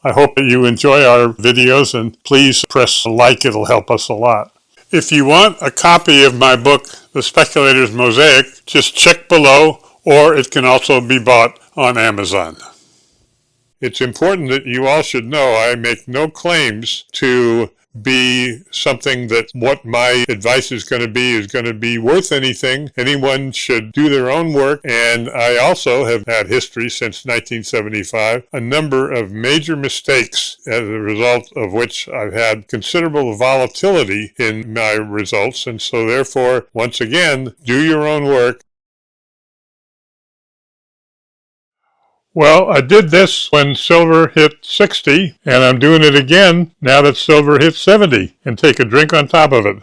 I hope that you enjoy our videos, and please press like. It'll help us a lot. If you want a copy of my book, The Speculator's Mosaic, just check below, or it can also be bought on Amazon. It's important that you all should know I make no claims to be something that what my advice is going to be worth anything. Anyone should do their own work, and I also have had history since 1975, a number of major mistakes as a result of which I've had considerable volatility in my results, and so therefore, once again, do your own work. Well, I did this when silver hit 60, and I'm doing it again now that silver hit 70, and take a drink on top of it.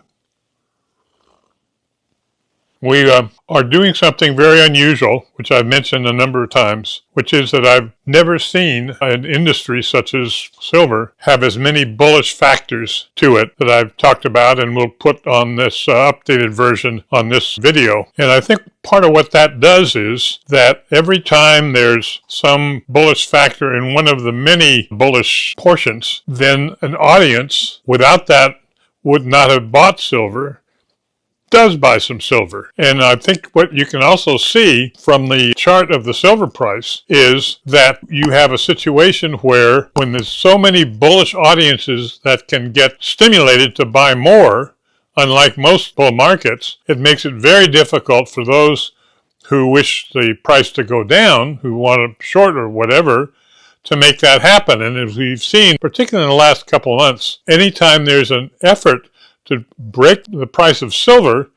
We are doing something very unusual, which I've mentioned a number of times, which is that I've never seen an industry such as silver have as many bullish factors to it that I've talked about and will put on this updated version on this video. And I think part of what that does is that every time there's some bullish factor in one of the many bullish portions, then an audience without that would not have bought silver does buy some silver. And I think what you can also see from the chart of the silver price is that you have a situation where when there's so many bullish audiences that can get stimulated to buy more, unlike most bull markets, it makes it very difficult for those who wish the price to go down, who want to short or whatever, to make that happen. And as we've seen, particularly in the last couple of months, anytime there's an effort to break the price of silver,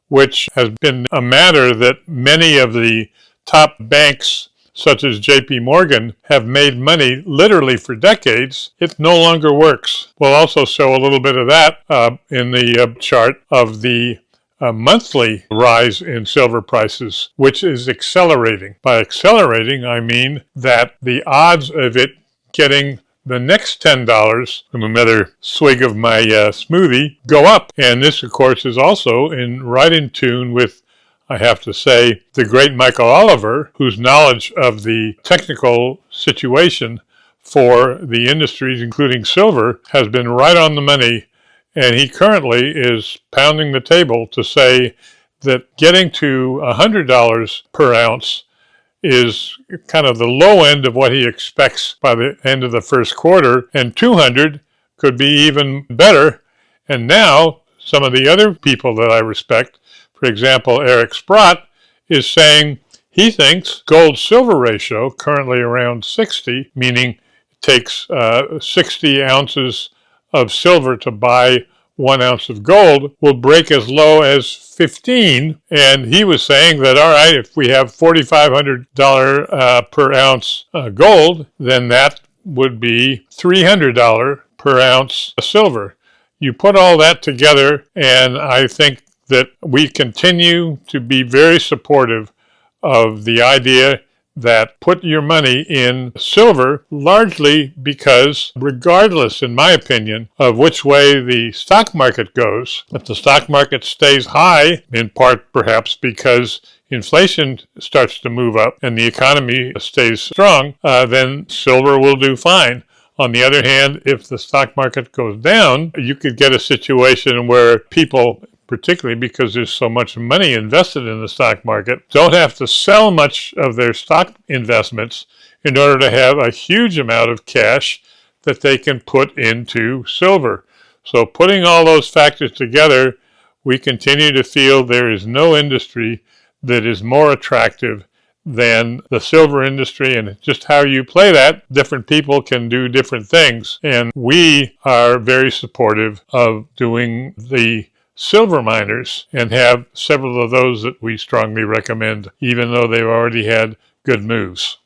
which has been a matter that many of the top banks, such as JP Morgan, have made money literally for decades, it no longer works. We'll also show a little bit of that in the chart of the monthly rise in silver prices, which is accelerating. By accelerating, I mean that the odds of it getting the next $10 from another swig of my smoothie go up. And this, of course, is also right in tune with, I have to say, the great Michael Oliver, whose knowledge of the technical situation for the industries, including silver, has been right on the money. And he currently is pounding the table to say that getting to $100 per ounce is kind of the low end of what he expects by the end of the first quarter, and 200 could be even better. And now some of the other people that I respect, for example, Eric Sprott, is saying he thinks gold-silver ratio, currently around 60, meaning it takes 60 ounces of silver to buy 1 ounce of gold, will break as low as 15. And he was saying that, all right, if we have $4,500 per ounce gold, then that would be $300 per ounce silver. You put all that together, and I think that we continue to be very supportive of the idea that put your money in silver, largely because regardless, in my opinion, of which way the stock market goes, if the stock market stays high, in part perhaps because inflation starts to move up and the economy stays strong, then silver will do fine. On the other hand, if the stock market goes down, you could get a situation where people, particularly because there's so much money invested in the stock market, don't have to sell much of their stock investments in order to have a huge amount of cash that they can put into silver. So putting all those factors together, we continue to feel there is no industry that is more attractive than the silver industry, and just how you play that, different people can do different things. And we are very supportive of doing the silver miners and have several of those that we strongly recommend, even though they've already had good moves.